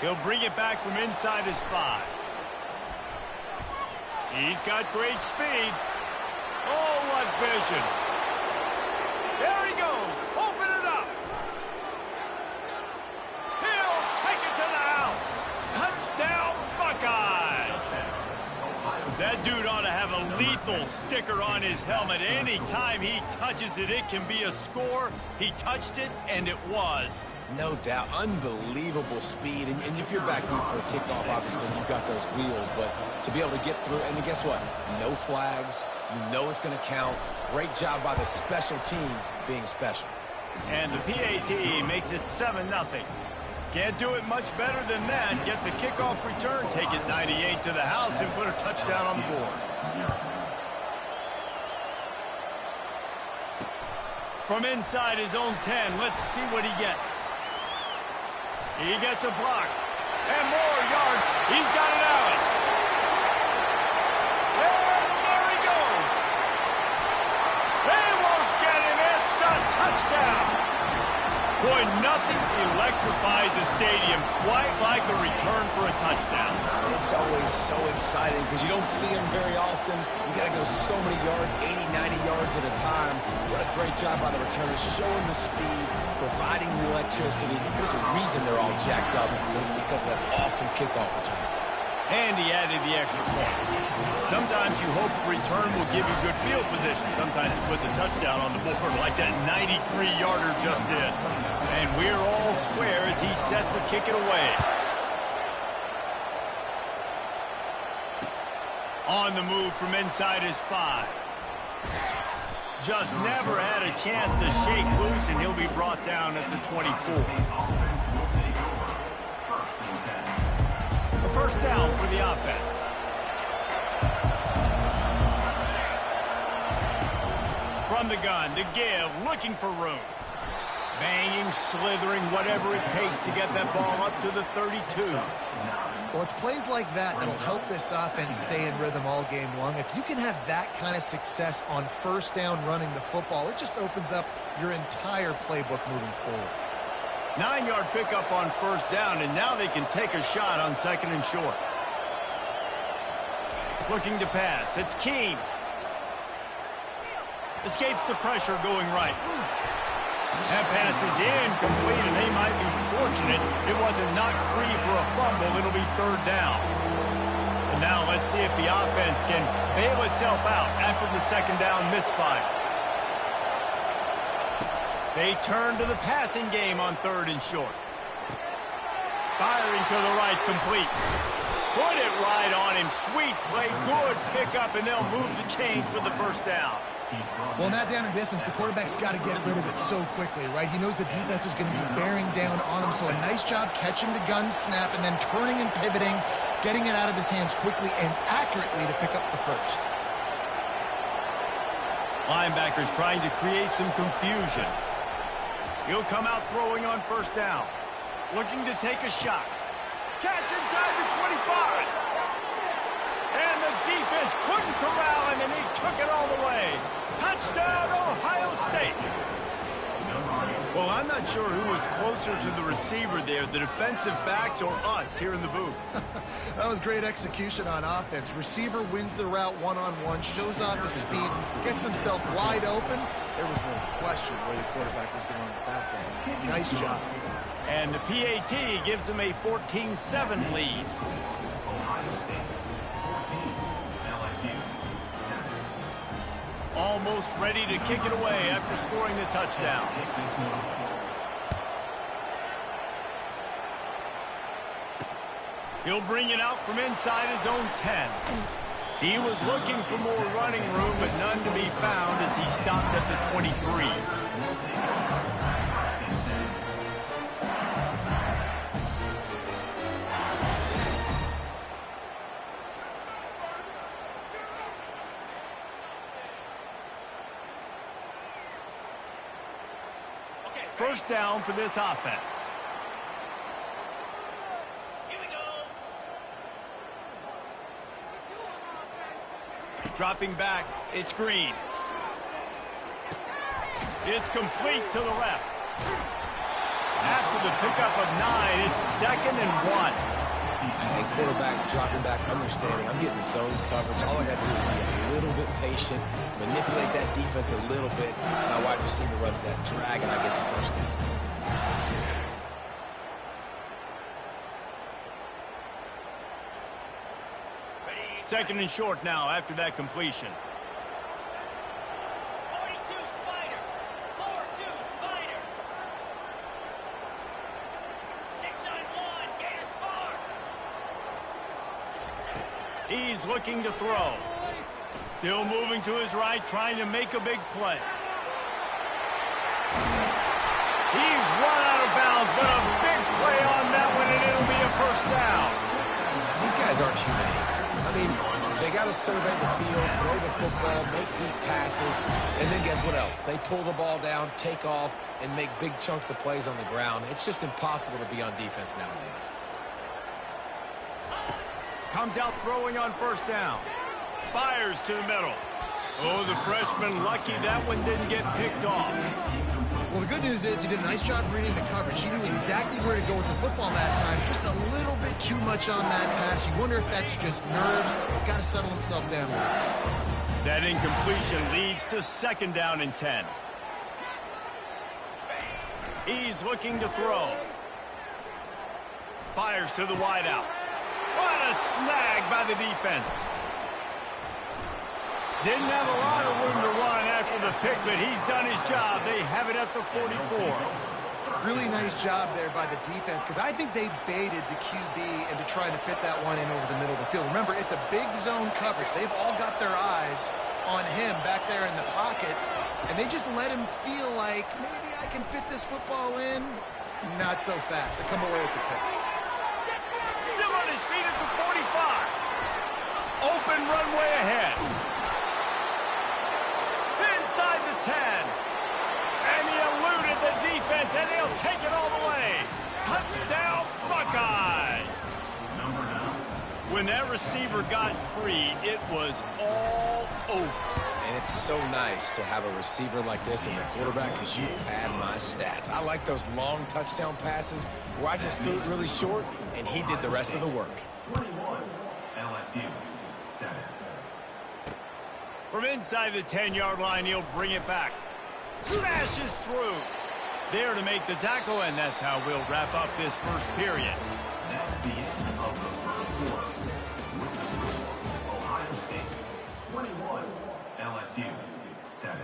He'll bring it back from inside his 5. He's got great speed. Oh, what vision. There he goes. Open it up. He'll take it to the house. Touchdown, Buckeyes. That dude ought to have a lethal sticker on his helmet. Anytime he touches it, it can be a score. He touched it, and it was. No doubt. Unbelievable speed. And if you're back deep for a kickoff, obviously, you've got those wheels. But to be able to get through, and guess what? No flags. You know it's going to count. Great job by the special teams being special. And the PAT makes it 7-0. Can't do it much better than that. Get the kickoff return, take it 98 to the house, and put a touchdown on the board. From inside his own 10, let's see what he gets. He gets a block. And more yard. He's got it out. And there he goes. They won't get him. It's a touchdown. Boy, nothing electrifies a stadium quite like a return for a touchdown. It's always so exciting because you don't see them very often. You got to go so many yards, 80, 90 yards at a time. What a great job by the returners, showing the speed, providing the electricity. There's a reason they're all jacked up. It's because of that awesome kickoff return. And he added the extra point. Sometimes you hope a return will give you good field position. Sometimes it puts a touchdown on the board like that 93-yarder just did. And we're all square as he's set to kick it away. On the move from inside his 5. Just never had a chance to shake loose, and he'll be brought down at the 24. A first down for the offense. From the gun to give, looking for room. Banging, slithering, whatever it takes to get that ball up to the 32. Well, it's plays like that that'll help this offense stay in rhythm all game long. If you can have that kind of success on first down running the football, it just opens up your entire playbook moving forward. 9-yard pickup on first down, and now they can take a shot on 2nd and short. Looking to pass. It's Keene. Escapes the pressure going right. That pass is incomplete, and they might be fortunate it wasn't knocked free for a fumble. It'll be 3rd down. And now let's see if the offense can bail itself out after the 2nd down misfire. They turn to the passing game on 3rd and short. Firing to the right, complete. Put it right on him. Sweet play, good pickup, and they'll move the chains with the first down. Well, not down in distance. The quarterback's got to get rid of it so quickly, right? He knows the defense is going to be bearing down on him, so a nice job catching the gun snap and then turning and pivoting, getting it out of his hands quickly and accurately to pick up the first. Linebackers trying to create some confusion. He'll come out throwing on first down. Looking to take a shot. Catch inside the 25. And the defense couldn't corral him, and he took it all the way. Touchdown, Ohio State. Well, I'm not sure who was closer to the receiver there, the defensive backs or us here in the booth. That was great execution on offense. Receiver wins the route one-on-one, shows off his speed, gets himself wide open. There was no question where the quarterback was going with that thing. Nice job. And the PAT gives them a 14-7 lead. Almost ready to kick it away after scoring the touchdown. He'll bring it out from inside his own 10. He was looking for more running room, but none to be found as he stopped at the 23. First down for this offense. Here we go. Dropping back, it's Green. It's complete to the left. After the pickup of 9. It's 2nd and 1. Hey, quarterback dropping back, understanding. I'm getting zone coverage. All I got to do is be a little bit patient, manipulate that defense a little bit. My wide receiver runs that drag, and I get the first down. 2nd and short now after that completion. 42 Spider. 4-2 Spider. 691 Gators Bar. He's looking to throw. Still moving to his right, trying to make a big play. He's run out of bounds, but a big play on that one, and it'll be a first down. These guys aren't human anymore. I mean, they got to survey the field, throw the football, make deep passes, and then guess what else? They pull the ball down, take off, and make big chunks of plays on the ground. It's just impossible to be on defense nowadays. Comes out throwing on first down. Fires to the middle. Oh, the freshman lucky that one didn't get picked off. Well, the good news is he did a nice job reading the coverage. He knew exactly where to go with the football that time. Just a little bit too much on that pass. You wonder if that's just nerves. He's got to settle himself down. That incompletion leads to 2nd down and 10. He's looking to throw. Fires to the wideout. What a snag by the defense. Didn't have a lot of room to run after the pick, but he's done his job. They have it at the 44. Really nice job there by the defense, because I think they baited the QB into trying to fit that one in over the middle of the field. Remember, it's a big zone coverage. They've all got their eyes on him back there in the pocket, and they just let him feel like, maybe I can fit this football in. Not so fast. They come away with the pick. Still on his feet at the 45. Open runway ahead. Inside the 10. And he eluded the defense, and he'll take it all the way. Touchdown, Buckeyes. When that receiver got free, it was all over. And it's so nice to have a receiver like this as a quarterback because you pad my stats. I like those long touchdown passes where I just threw it really short, and he did the rest of the work. 21, LSU, 7. From inside the 10-yard line, he'll bring it back. Smashes through. There to make the tackle, and that's how we'll wrap up this first period. That's the end of the first quarter. Ohio State, 21, LSU, 7.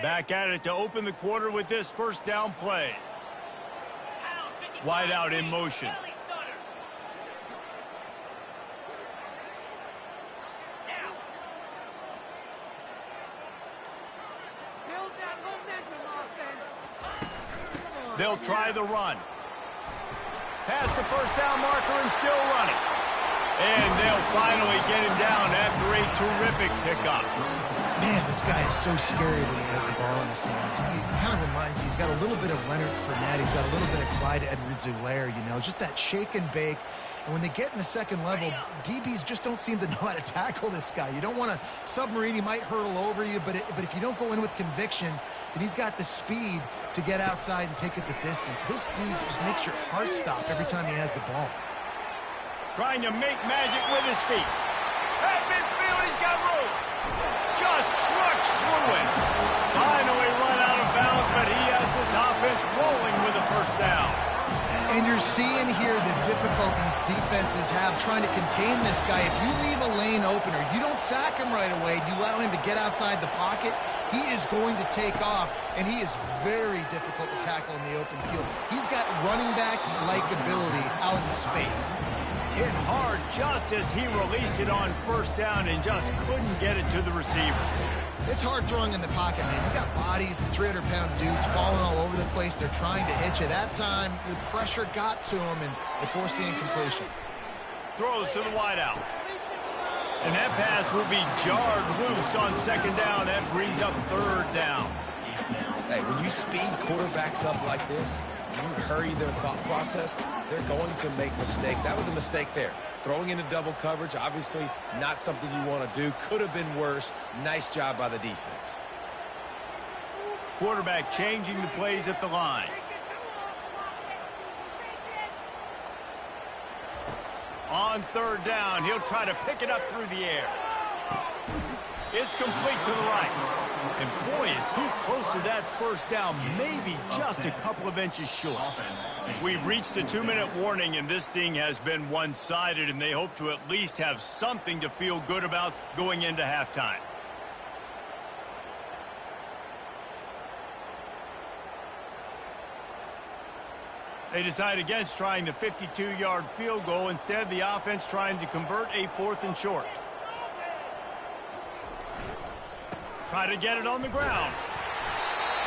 Back at it to open the quarter with this first down play. Wide out in motion. They'll try the run. Past the first down marker and still running. And they'll finally get him down after a terrific pickup. Man, this guy is so scary when he has the ball in his hands. He kind of reminds me, he's got a little bit of Leonard Fournette. He's got a little bit of Clyde Edwards-Helaire, you know, just that shake and bake. And when they get in the second level, DBs just don't seem to know how to tackle this guy. You don't want to submarine. He might hurtle over you, but if you don't go in with conviction, then he's got the speed to get outside and take it the distance. This dude just makes your heart stop every time he has the ball. Trying to make magic with his feet. At midfield, he's got room. Just trucks through it. Finally run out of bounds, but he has this offense rolling with a first down. And you're seeing here the difficulties defenses have trying to contain this guy. If you leave a lane open or you don't sack him right away, you allow him to get outside the pocket, he is going to take off, and he is very difficult to tackle in the open field. He's got running back-like ability out in space. Hit hard just as he released it on first down and just couldn't get it to the receiver. It's hard throwing in the pocket, man. You got bodies and 300-pound dudes falling all over the place. They're trying to hit you. That time, the pressure got to him, and they forced the incompletion. Throws to the wideout. And that pass will be jarred loose on second down. That brings up third down. Hey, when you speed quarterbacks up like this, you hurry their thought process, they're going to make mistakes. That was a mistake there. Throwing into double coverage, obviously not something you want to do. Could have been worse. Nice job by the defense. Quarterback changing the plays at the line. On third down, he'll try to pick it up through the air. It's complete to the right. And boy, is he close to that first down, maybe just a couple of inches short. We've reached the 2-minute warning, and this thing has been one-sided, and they hope to at least have something to feel good about going into halftime. They decide against trying the 52-yard field goal. Instead, the offense trying to convert a 4th and short. Try to get it on the ground.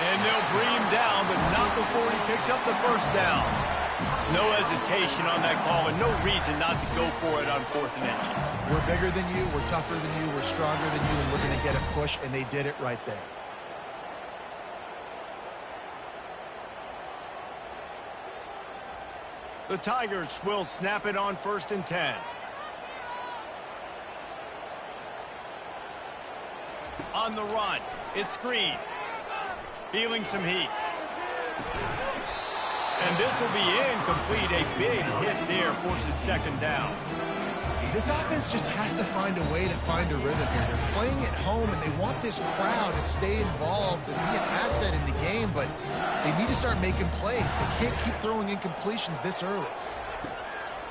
And they'll bring him down, but not before he picks up the first down. No hesitation on that call, and no reason not to go for it on 4th and inches. We're bigger than you, we're tougher than you, we're stronger than you, and we're going to get a push, and they did it right there. The Tigers will snap it on 1st and 10. On the run, it's Green. Feeling some heat. And this will be incomplete. A big hit there forces second down. This offense just has to find a way to find a rhythm here. They're playing at home, and they want this crowd to stay involved and be an asset in the game, but they need to start making plays. They can't keep throwing incompletions this early.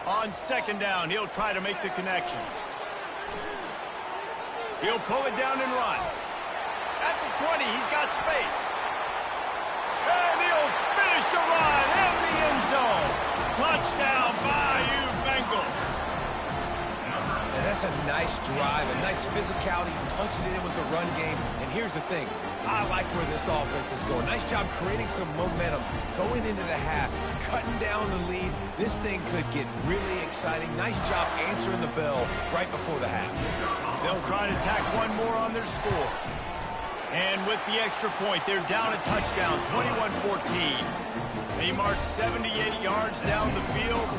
On second down, he'll try to make the connection. He'll pull it down and run. At the 20, he's got space. And he'll finish the run in the end zone. Touchdown, Bayou Bengals. And that's a nice drive, a nice physicality, punching it in with the run game. And here's the thing. I like where this offense is going. Nice job creating some momentum going into the half, cutting down the lead. This thing could get really exciting. Nice job answering the bell right before the half. They'll try to tack one more on their score. And with the extra point, they're down a touchdown, 21-14. They marched 78 yards down the field,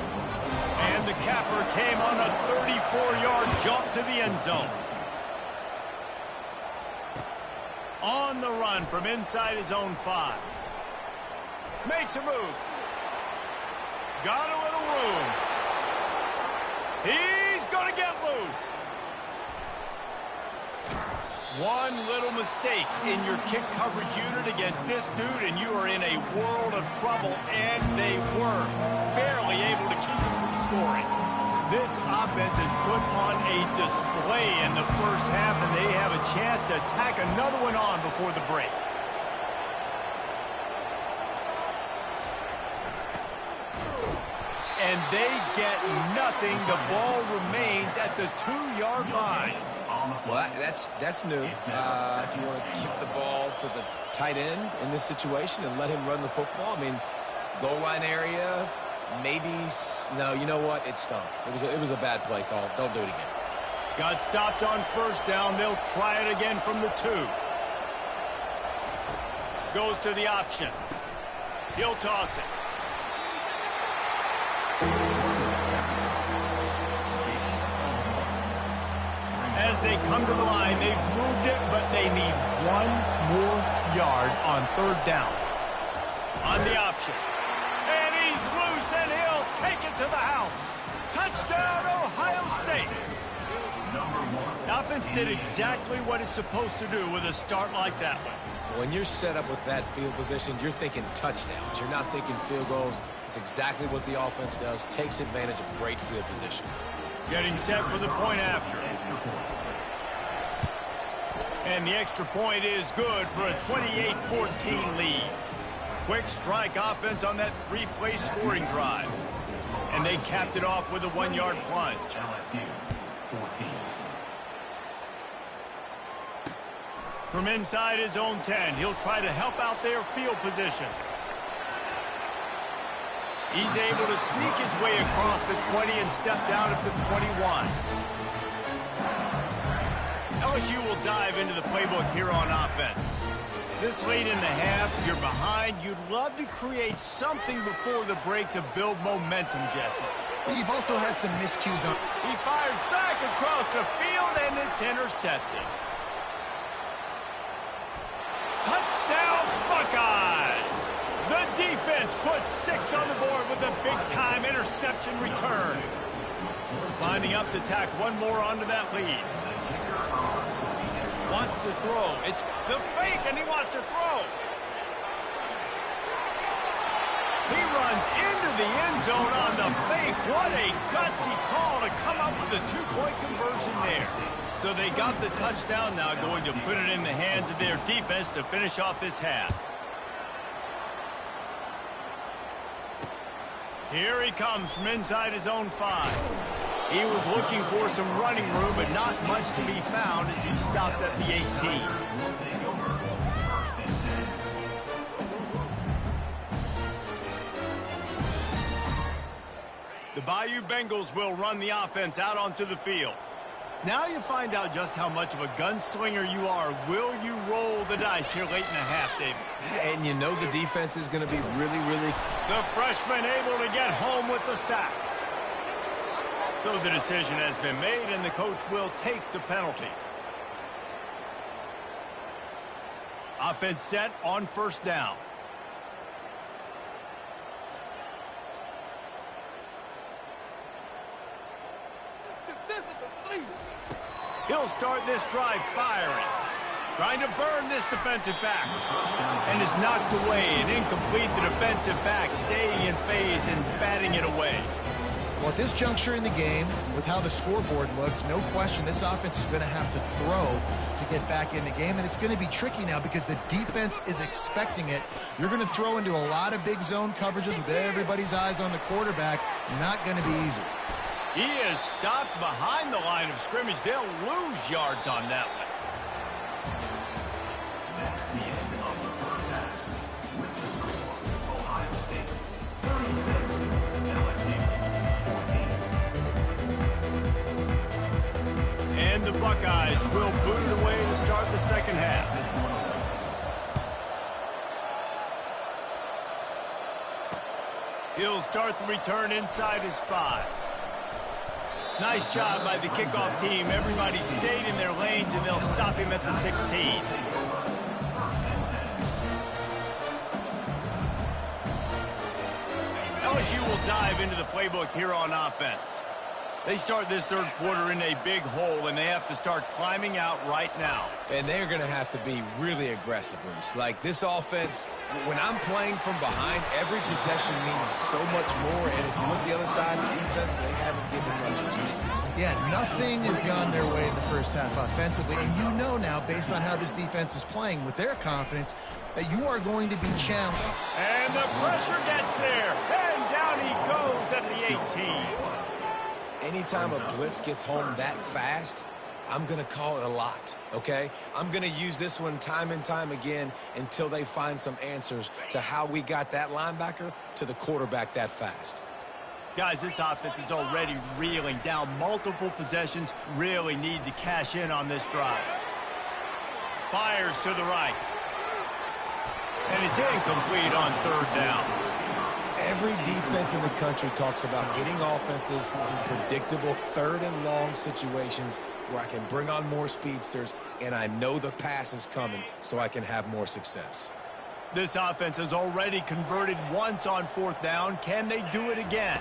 and the capper came on a 34-yard jaunt to the end zone. On the run from inside his own 5. Makes a move. Got a little room. He's going to get loose. One little mistake in your kick coverage unit against this dude, and you are in a world of trouble, and they were barely able to keep him from scoring. This offense has put on a display in the first half, and they have a chance to tack another one on before the break. And they get nothing. The ball remains at the 2-yard line. Well, that's new. If you want to kick the ball to the tight end in this situation and let him run the football, I mean, goal line area, maybe. No, you know what? It stunk. It was a bad play call. Don't do it again. Got stopped on first down. They'll try it again from the 2. Goes to the option. He'll toss it. As they come to the line, they've moved it, but they need one more yard on third down. On the option. And he's loose, and he'll take it to the house. Touchdown, Ohio State. The offense did exactly what it's supposed to do with a start like that one. When you're set up with that field position, you're thinking touchdowns. You're not thinking field goals. It's exactly what the offense does. Takes advantage of great field position. Getting set for the point after. And the extra point is good for a 28-14 lead. Quick strike offense on that 3-play scoring drive. And they capped it off with a 1-yard plunge. LSU 14. From inside his own 10, he'll try to help out their field position. He's able to sneak his way across the 20 and steps out at the 21. LSU will dive into the playbook here on offense. This late in the half, you're behind. You'd love to create something before the break to build momentum, Jesse. You've also had some miscues on. He fires back across the field, and it's intercepted. Touchdown, Buckeyes! The defense puts 6 on the board with a big-time interception return. Lining up to tack one more onto that lead. Wants to throw. It's the fake, and he wants to throw. He runs into the end zone on the fake. What a gutsy call to come up with a 2-point conversion there. So they got the touchdown, now going to put it in the hands of their defense to finish off this half. Here he comes from inside his own 5. He was looking for some running room, but not much to be found as he stopped at the 18. The Bayou Bengals will run the offense out onto the field. Now you find out just how much of a gunslinger you are. Will you roll the dice here late in the half, David? And you know the defense is going to be really... The freshman able to get home with the sack. So the decision has been made, and the coach will take the penalty. Offense set on first down. He'll start this drive firing. Trying to burn this defensive back. And is knocked away and incomplete. The defensive back staying in phase and batting it away. Well, at this juncture in the game, with how the scoreboard looks, no question this offense is going to have to throw to get back in the game, and it's going to be tricky now because the defense is expecting it. You're going to throw into a lot of big zone coverages with everybody's eyes on the quarterback. Not going to be easy. He is stopped behind the line of scrimmage. They'll lose yards on that one. That's the end of the first half. With the score, Ohio State 36, LSU 14. And the Buckeyes will boot it away to start the second half. He'll start the return inside his 5. Nice job by the kickoff team. Everybody stayed in their lanes, and they'll stop him at the 16. LSU will dive into the playbook here on offense. They start this third quarter in a big hole, and they have to start climbing out right now. And they're going to have to be really aggressive, Reese. Like, this offense, when I'm playing from behind, every possession means so much more. And if you look the other side, the defense, they haven't given much resistance. Yeah, nothing has gone their way in the first half offensively. And you know now, based on how this defense is playing with their confidence, that you are going to be challenged. And the pressure gets there. And down he goes at the 18. Anytime a blitz gets home that fast, I'm going to call it a lot, okay? I'm going to use this one time and time again until they find some answers to how we got that linebacker to the quarterback that fast. Guys, this offense is already reeling down multiple possessions. Really need to cash in on this drive. Fires to the right. And it's incomplete on third down. Every defense in the country talks about getting offenses in predictable third and long situations where I can bring on more speedsters and I know the pass is coming so I can have more success. This offense has already converted once on fourth down. Can they do it again?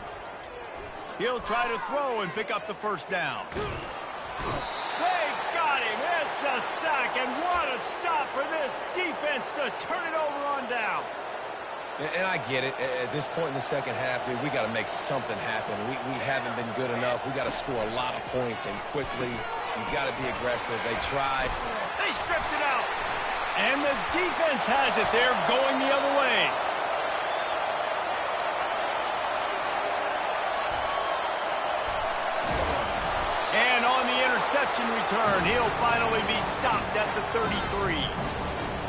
He'll try to throw and pick up the first down. They got him. It's a sack, and what a stop for this defense to turn it over on downs. And I get it. At this point in the second half, dude, we got to make something happen. We haven't been good enough. We got to score a lot of points and quickly. You got to be aggressive. They tried. They stripped it out. And the defense has it. They're going the other way. And on the interception return, he'll finally be stopped at the 33.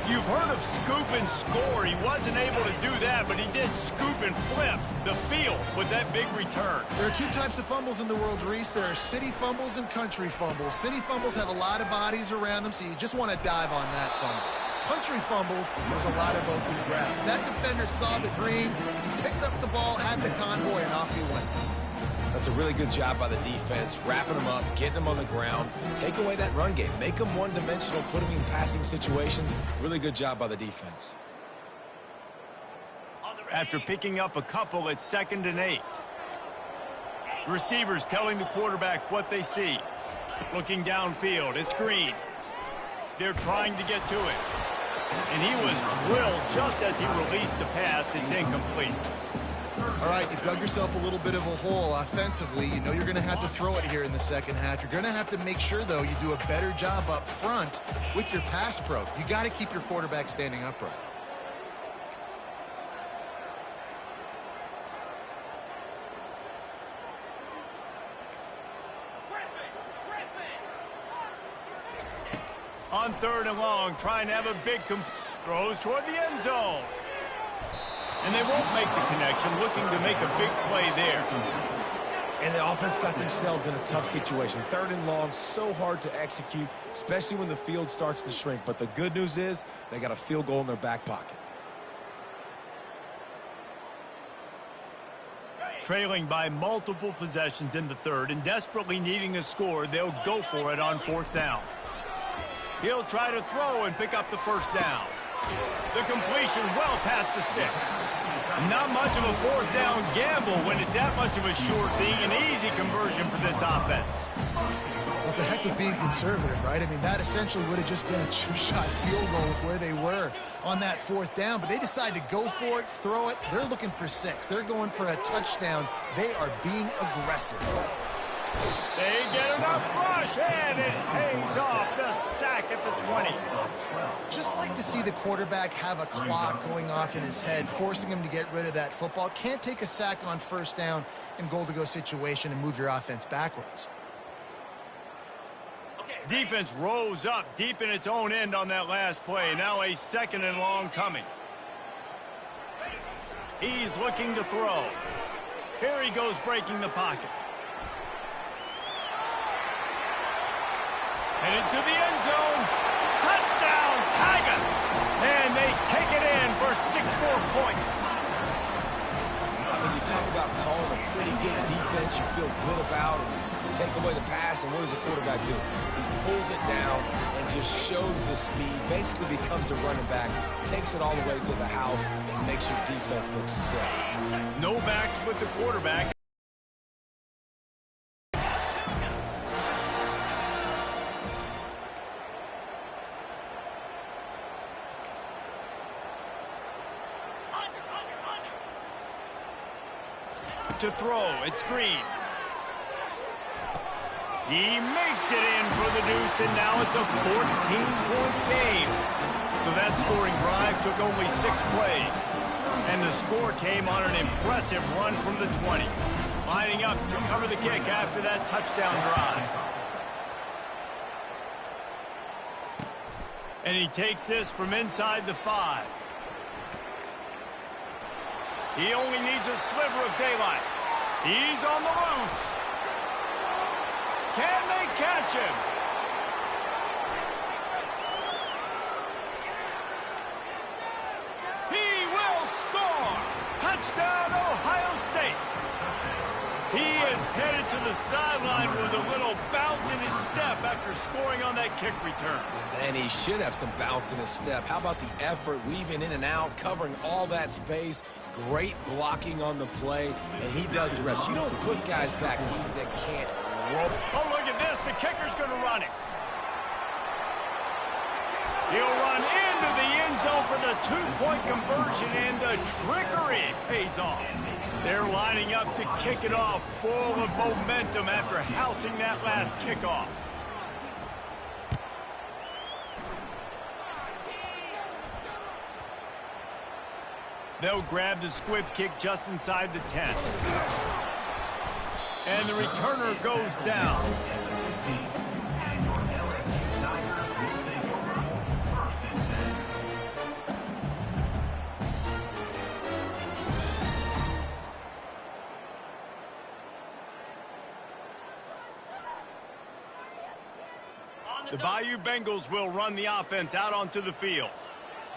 You've heard of scoop and score. He wasn't able to do that, but he did scoop and flip the field with that big return. There are two types of fumbles in the world, Reese. There are city fumbles and country fumbles. City fumbles have a lot of bodies around them, so you just want to dive on that fumble. Country fumbles, there's a lot of open grass. That defender saw the green, he picked up the ball, had the convoy, and off he went. That's a really good job by the defense, wrapping them up, getting them on the ground, take away that run game, make them one-dimensional, put them in passing situations. Really good job by the defense. After picking up a couple, it's 2nd and 8. Receivers telling the quarterback what they see. Looking downfield, it's Green. They're trying to get to it. And he was drilled just as he released the pass. It's incomplete. All right, you've dug yourself a little bit of a hole offensively. You know you're going to have to throw it here in the second half. You're going to have to make sure, though, you do a better job up front with your pass pro. You got to keep your quarterback standing upright. On 3rd and long, trying to have a big throws toward the end zone. And they won't make the connection, looking to make a big play there. And the offense got themselves in a tough situation. 3rd and long, so hard to execute, especially when the field starts to shrink. But the good news is they got a field goal in their back pocket. Trailing by multiple possessions in the 3rd and desperately needing a score, they'll go for it on 4th down. He'll try to throw and pick up the 1st down. The completion well past the sticks. Not much of a 4th down gamble when it's that much of a sure thing. An easy conversion for this offense. Well, it's a heck with being conservative, right? I mean, that essentially would have just been a two-shot field goal with where they were on that 4th down. But they decide to go for it, throw it. They're looking for 6. They're going for a touchdown. They are being aggressive. They get enough rush, and it pays off. The sack at the 20. Just like to see the quarterback have a clock going off in his head, forcing him to get rid of that football. Can't take a sack on 1st down in goal-to-go situation and move your offense backwards. Defense rose up deep in its own end on that last play. Now a 2nd and long coming. He's looking to throw. Here he goes breaking the pocket. Headed to the end zone. Touchdown, Tigers! And they take it in for 6 more points. When you talk about calling a pretty good defense, you feel good about it. You take away the pass, and what does the quarterback do? He pulls it down and just shows the speed, basically becomes a running back, takes it all the way to the house, and makes your defense look sick. No backs with the quarterback. To throw, it's Green. He makes it in for the deuce, and now it's a 14-point game. So that scoring drive took only 6 plays. And the score came on an impressive run from the 20. Lining up to cover the kick after that touchdown drive. And he takes this from inside the 5. He only needs a sliver of daylight. He's on the loose. Can they catch him? He will score. Touchdown, Ohio State. He is headed to the sideline with a little bounce in his step after scoring on that kick return. And he should have some bounce in his step. How about the effort, weaving in and out, covering all that space. Great blocking on the play, and he does the rest. You don't put guys back deep that can't rope. Oh, look at this. The kicker's going to run it. He'll run into the end zone for the 2-point conversion, and the trickery pays off. They're lining up to kick it off full of momentum after housing that last kickoff. They'll grab the squib kick just inside the 10. And the returner goes down. The Bayou Bengals will run the offense out onto the field.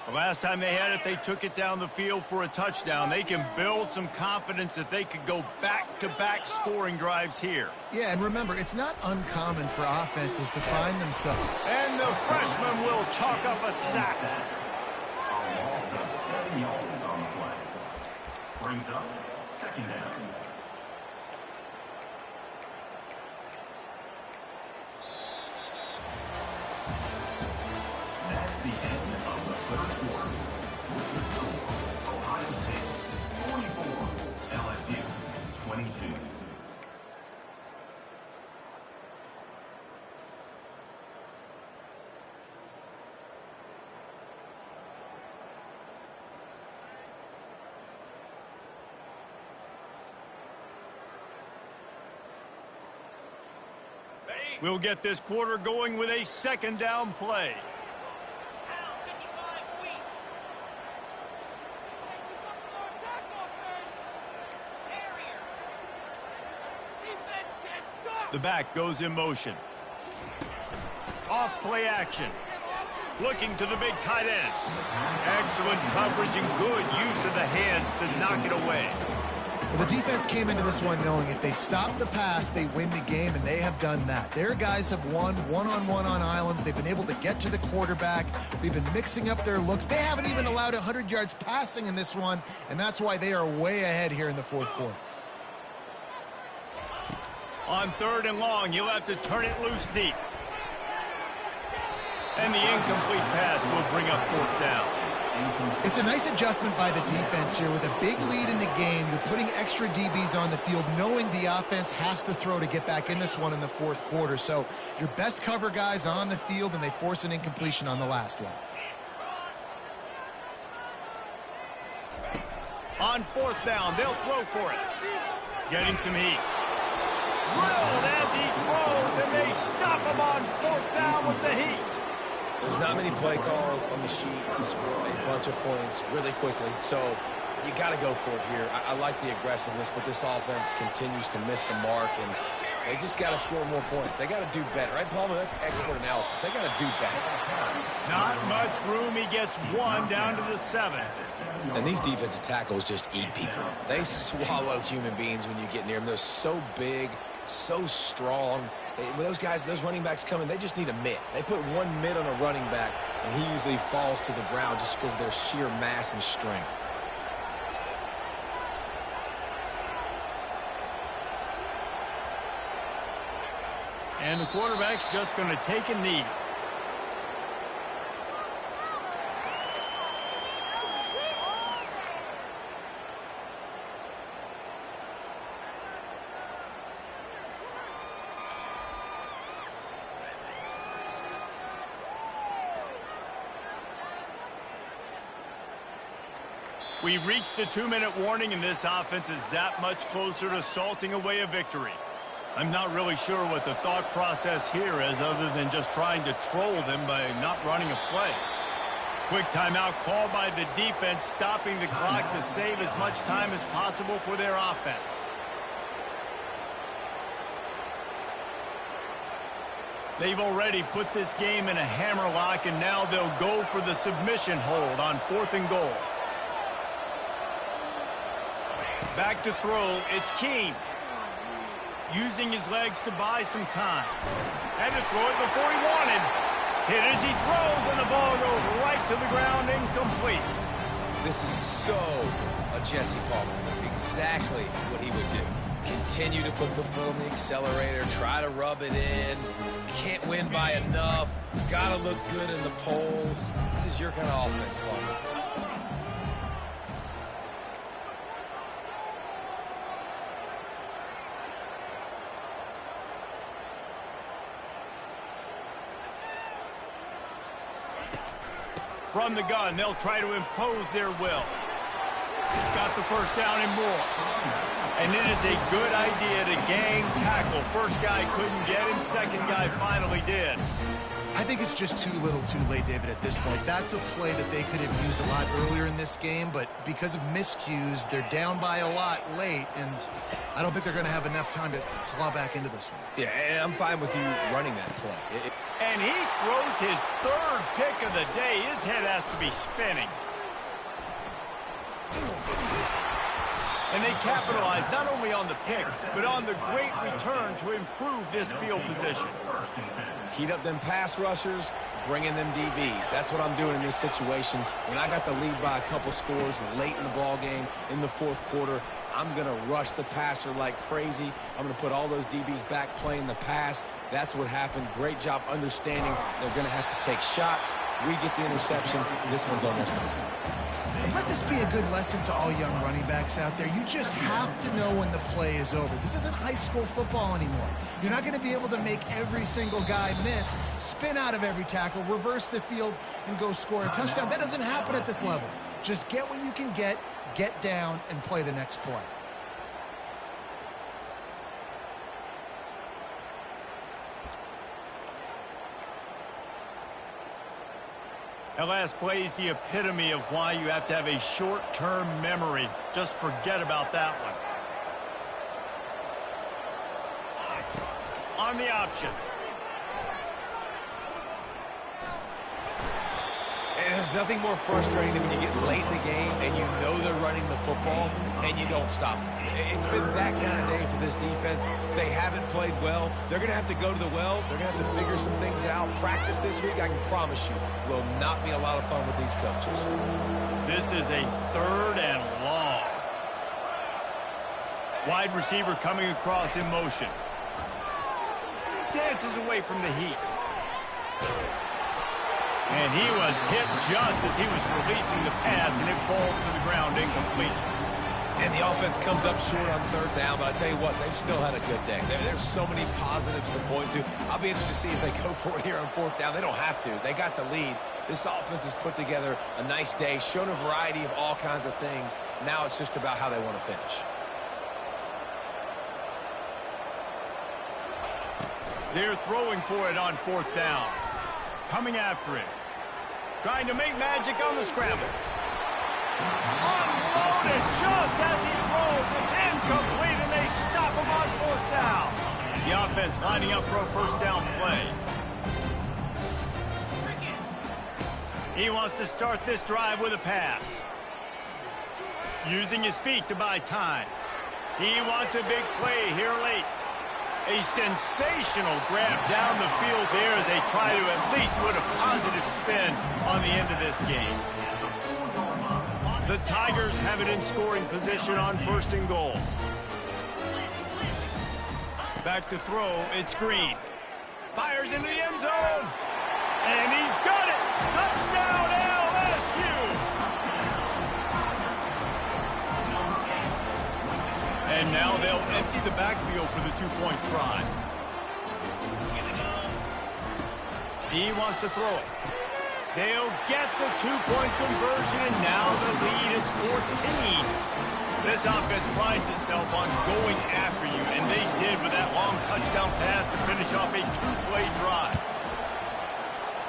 The last time they had it, they took it down the field for a touchdown. They can build some confidence that they could go back-to-back scoring drives here. Yeah, and remember, it's not uncommon for offenses to find themselves. And the freshman will chalk up a sack. A loss of 7 yards on the play. Brings up second down. That's the end of the third quarter. With the score, Ohio State 44, LSU 22. We'll get this quarter going with a second down play. Out 55 feet. Carrier. Defense can't stop. The back goes in motion. Off play action. Looking to the big tight end. Excellent coverage and good use of the hands to knock it away. Well, the defense came into this one knowing if they stop the pass, they win the game, and they have done that. Their guys have won one-on-one on islands. They've been able to get to the quarterback. They've been mixing up their looks. They haven't even allowed 100 yards passing in this one, and that's why they are way ahead here in the fourth quarter. On 3rd and long, you'll have to turn it loose deep. And the incomplete pass will bring up 4th down. It's a nice adjustment by the defense here. With a big lead in the game, you're putting extra DBs on the field, knowing the offense has to throw to get back in this one in the fourth quarter. So your best cover guys on the field, and they force an incompletion on the last one. On 4th down, they'll throw for it. Getting some heat. Drilled as he throws, and they stop him on 4th down with the heat. There's not many play calls on the sheet to score a bunch of points really quickly, so you got to go for it here. I like the aggressiveness, but this offense continues to miss the mark, and they just got to score more points. They got to do better, right, Palmer? That's expert analysis. They got to do better. Not much room. He gets one down to the 7. And these defensive tackles just eat people. They swallow human beings when you get near them. They're so big, so strong. When those guys, those running backs come in, they just need a mitt. They put one mitt on a running back, and he usually falls to the ground just because of their sheer mass and strength. And the quarterback's just going to take a knee. We've reached the 2-minute warning, and this offense is that much closer to salting away a victory. I'm not really sure what the thought process here is other than just trying to troll them by not running a play. Quick timeout called by the defense, stopping the clock to save as much time as possible for their offense. They've already put this game in a hammerlock, and now they'll go for the submission hold on 4th and goal. Back to throw, it's Keene. Using his legs to buy some time. Had to throw it before he wanted. Hit as he throws, and the ball goes right to the ground, incomplete. This is so a Jesse Palmer. Exactly what he would do. Continue to put the foot on the accelerator, try to rub it in. Can't win by enough. Gotta look good in the polls. This is your kind of offense, Palmer. From the gun, they'll try to impose their will. Got the first down and more. And it is a good idea to gang tackle. First guy couldn't get him, second guy finally did. I think it's just too little too late, David, at this point. That's a play that they could have used a lot earlier in this game, but because of miscues, they're down by a lot late, and I don't think they're going to have enough time to claw back into this one. Yeah, and I'm fine with you running that play. And he throws his third pick of the day. His head has to be spinning. And they capitalize not only on the pick, but on the great return to improve this field position. Heat up them pass rushers, bring in them DBs. That's what I'm doing in this situation. When I got the lead by a couple scores late in the ball game, in the fourth quarter, I'm going to rush the passer like crazy. I'm going to put all those DBs back playing the pass. That's what happened. Great job understanding they're going to have to take shots. We get the interception. This one's almost done. Let this be a good lesson to all young running backs out there. You just have to know when the play is over. This isn't high school football anymore. You're not going to be able to make every single guy miss, spin out of every tackle, reverse the field, and go score a touchdown. That doesn't happen at this level. Just get what you can get down, and play the next play. That last play is the epitome of why you have to have a short-term memory. Just forget about that one. On the option. And there's nothing more frustrating than when you get late in the game and you know they're running the football and you don't stop them. It's been that kind of day for this defense. They haven't played well. They're going to have to go to the well. They're going to have to figure some things out. Practice this week, I can promise you, will not be a lot of fun with these coaches. This is a 3rd and long. Wide receiver coming across in motion. Dances away from the heat. And he was hit just as he was releasing the pass, and it falls to the ground incomplete. And the offense comes up short on 3rd down, but I tell you what, they've still had a good day. There's so many positives to point to. I'll be interested to see if they go for it here on 4th down. They don't have to. They got the lead. This offense has put together a nice day, shown a variety of all kinds of things. Now it's just about how they want to finish. They're throwing for it on 4th down. Coming after it. Trying to make magic on the scramble. Unloaded just as he throws. It's incomplete, and they stop him on 4th down. The offense lining up for a 1st down play. He wants to start this drive with a pass. Using his feet to buy time. He wants a big play here late. A sensational grab down the field there as they try to at least put a positive spin on the end of this game. The Tigers have it in scoring position on 1st and goal. Back to throw, it's Green. Fires into the end zone. And he's got it! Touchdown LSU! And now they'll empty the backfield for the 2-point try. He wants to throw it. They'll get the 2-point conversion, and now the lead is 14. This offense prides itself on going after you, and they did with that long touchdown pass to finish off a 2-play drive.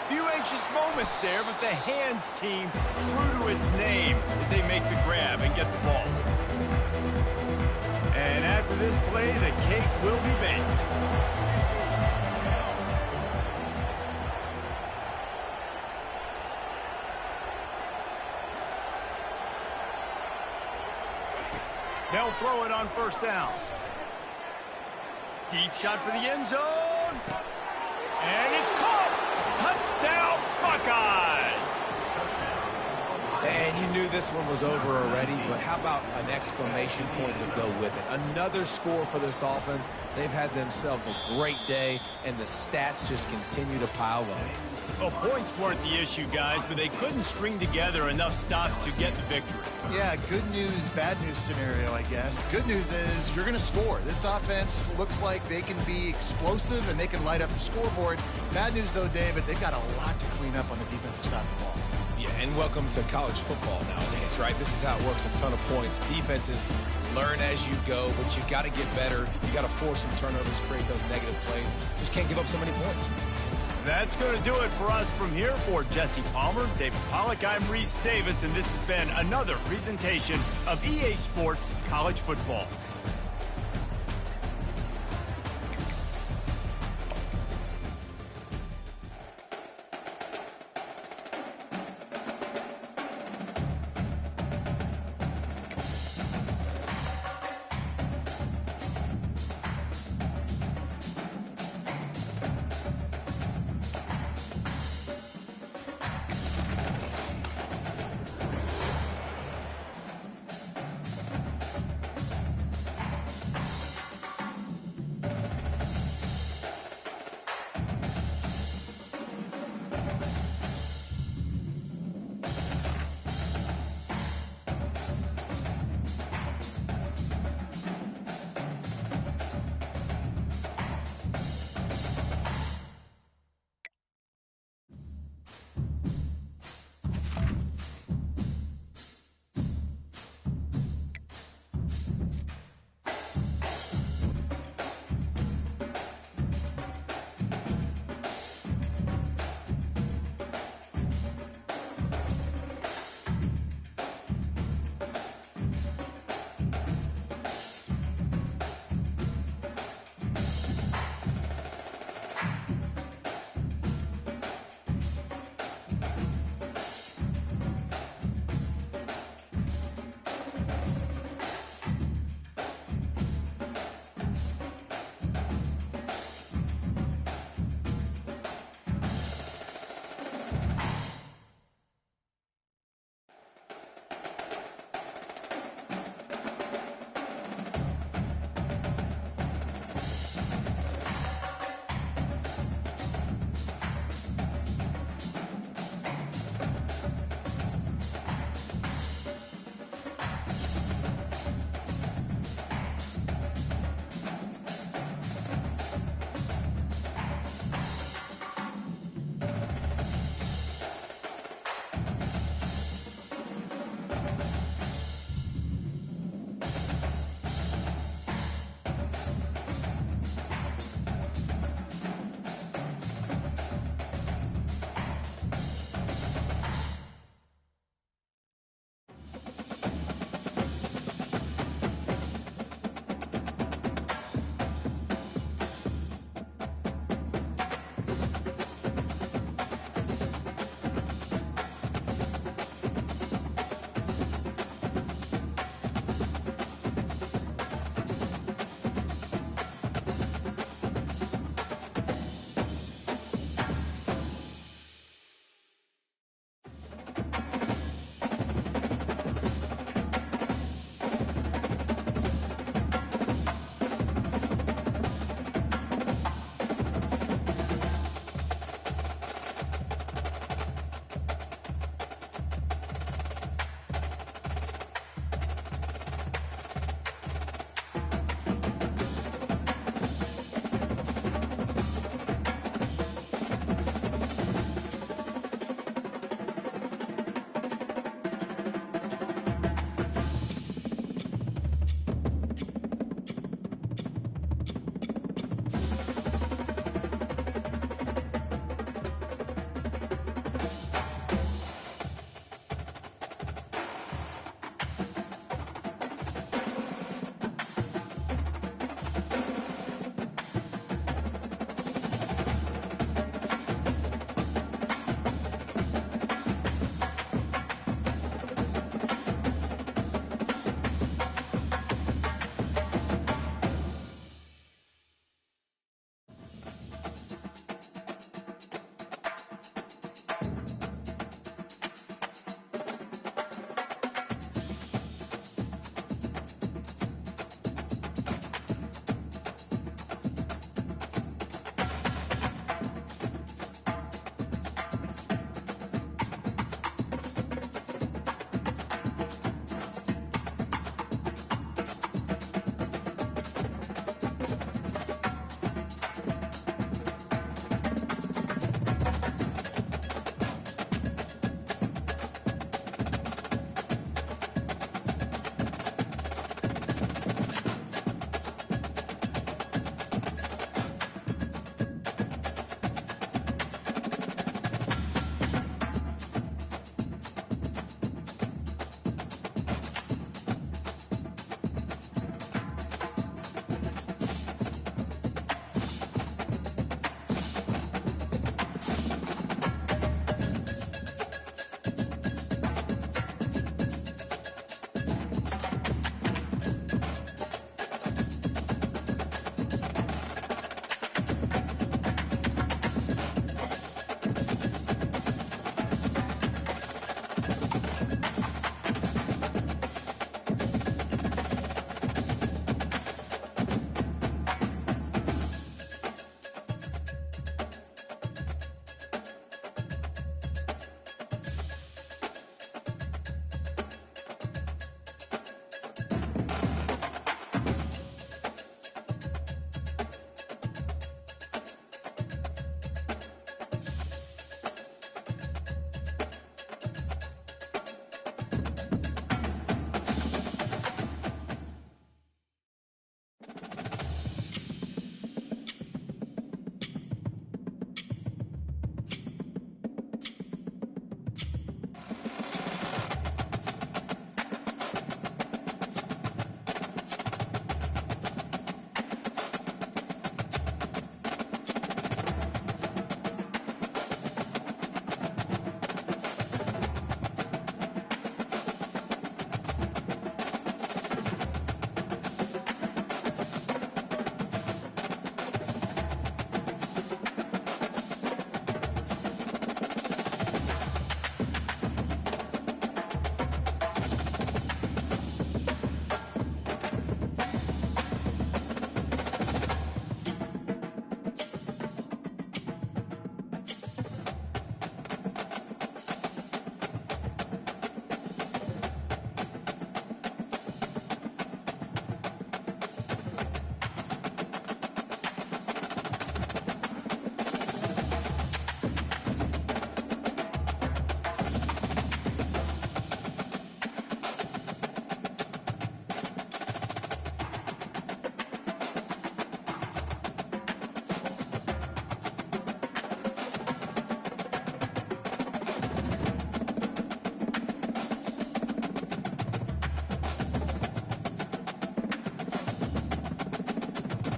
Few anxious moments there, but the hands team, true to its name, as they make the grab and get the ball. And after this play, the cake will be baked. They'll throw it on 1st down. Deep shot for the end zone. And it's caught. Touchdown, Buckeyes. And you knew this one was over already, but how about an exclamation point to go with it? Another score for this offense. They've had themselves a great day, and the stats just continue to pile up. Well, points weren't the issue, guys, but they couldn't string together enough stops to get the victory. Yeah, good news, bad news scenario, I guess. Good news is you're going to score. This offense looks like they can be explosive and they can light up the scoreboard. Bad news, though, David, they've got a lot to clean up on the defensive side of the ball. Yeah, and welcome to college football nowadays, right? This is how it works, a ton of points. Defenses learn as you go, but you've got to get better. You got to force some turnovers, create those negative plays. Just can't give up so many points. That's going to do it for us from here. For Jesse Palmer, David Pollack, I'm Reese Davis, and this has been another presentation of EA Sports College Football.